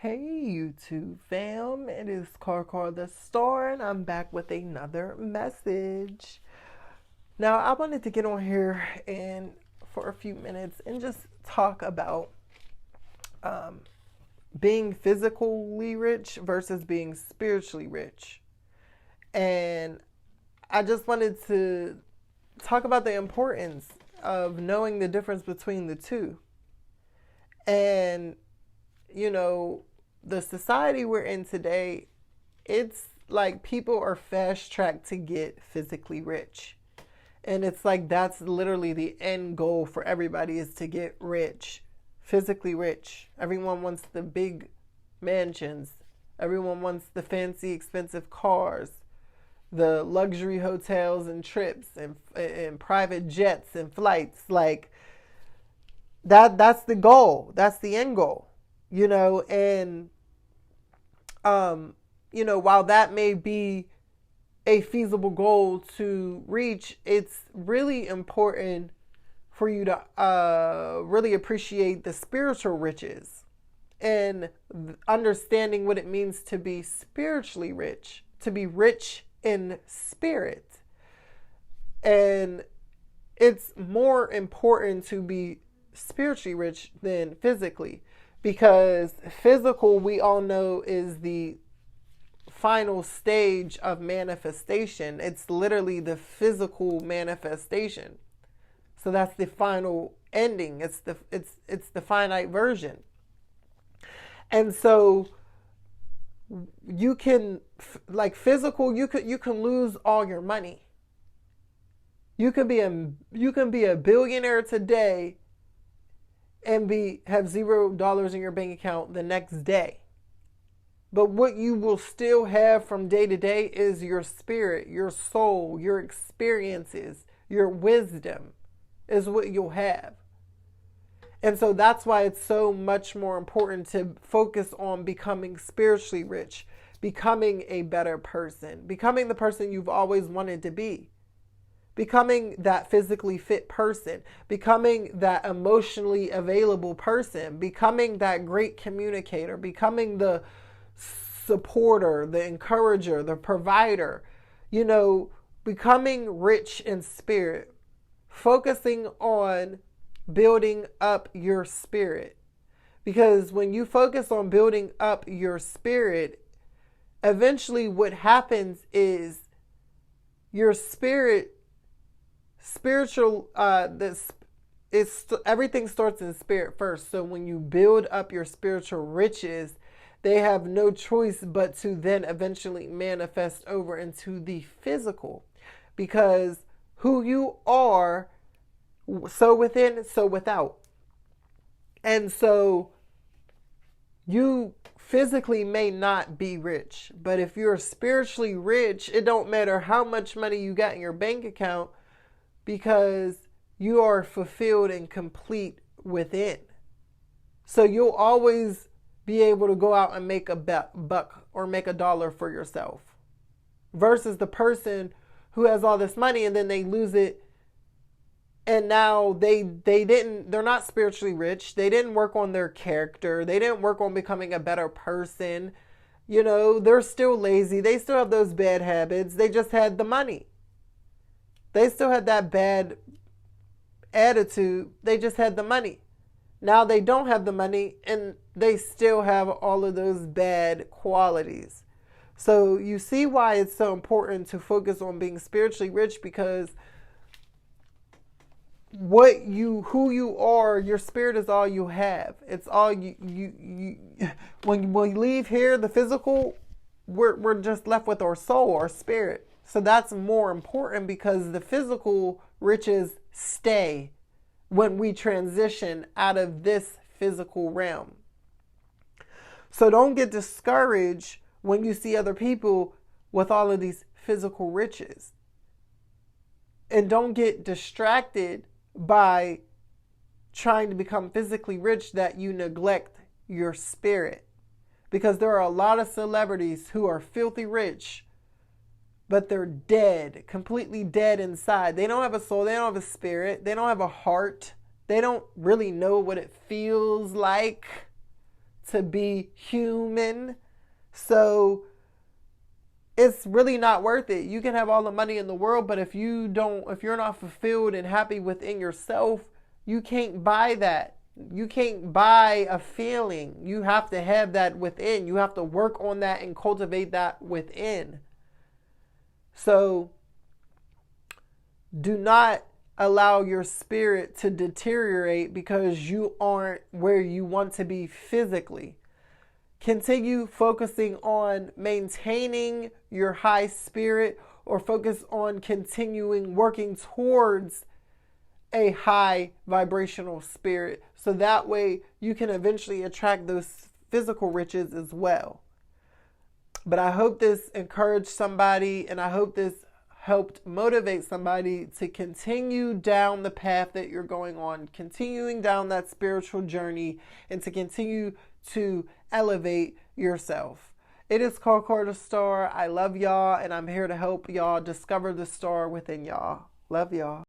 Hey YouTube fam, it is Car the Star and I'm back with another message. Now I wanted to get on here and for a few minutes and just talk about um, being physically rich versus being spiritually rich. And I just wanted to talk about the importance of knowing the difference between the two. And you know, the society we're in today, it's like people are fast tracked to get physically rich. And it's like that's literally the end goal for everybody is to get rich, physically rich. Everyone wants the big mansions. Everyone wants the fancy, expensive cars, the luxury hotels and trips and private jets and flights. Like that's the goal. That's the end goal. And while that may be a feasible goal to reach, it's really important for you to really appreciate the spiritual riches and understanding what it means to be spiritually rich, to be rich in spirit. And it's more important to be spiritually rich than physically, because physical, we all know, is the final stage of manifestation. It's literally the physical manifestation. So that's the final ending. It's the finite version. And so you can, like, physical, you can lose all your money. You can be a billionaire today and have $0 in your bank account the next day. But what you will still have from day to day is your spirit, your soul, your experiences, your wisdom is what you'll have. And so that's why it's so much more important to focus on becoming spiritually rich, becoming a better person, becoming the person you've always wanted to be, becoming that physically fit person, becoming that emotionally available person, becoming that great communicator, becoming the supporter, the encourager, the provider, becoming rich in spirit, focusing on building up your spirit. Because when you focus on building up your spirit, eventually what happens is your spiritual, everything starts in spirit first. So when you build up your spiritual riches, they have no choice but to then eventually manifest over into the physical, because who you are, so within, so without. And so you physically may not be rich, but if you're spiritually rich, it don't matter how much money you got in your bank account, because you are fulfilled and complete within. So you'll always be able to go out and make a buck or make a dollar for yourself, versus the person who has all this money and then they lose it, and now they're not spiritually rich. They didn't work on their character. They didn't work on becoming a better person. They're still lazy. They still have those bad habits. They just had the money. They still had that bad attitude. They just had the money. Now they don't have the money and they still have all of those bad qualities. So you see why it's so important to focus on being spiritually rich, because who you are, your spirit is all you have. It's all you when we leave here, the physical, we're just left with our soul, our spirit. So that's more important, because the physical riches stay when we transition out of this physical realm. So don't get discouraged when you see other people with all of these physical riches. And don't get distracted by trying to become physically rich that you neglect your spirit. Because there are a lot of celebrities who are filthy rich, but they're dead, completely dead inside. They don't have a soul. They don't have a spirit. They don't have a heart. They don't really know what it feels like to be human. So it's really not worth it. You can have all the money in the world, but if you're not fulfilled and happy within yourself, you can't buy that. You can't buy a feeling. You have to have that within. You have to work on that and cultivate that within. So do not allow your spirit to deteriorate because you aren't where you want to be physically. Continue focusing on maintaining your high spirit, or focus on continuing working towards a high vibrational spirit. So that way you can eventually attract those physical riches as well. But I hope this encouraged somebody, and I hope this helped motivate somebody to continue down the path that you're going on, continuing down that spiritual journey, and to continue to elevate yourself. It is Called a Star. I love y'all, and I'm here to help y'all discover the star within y'all. Love y'all.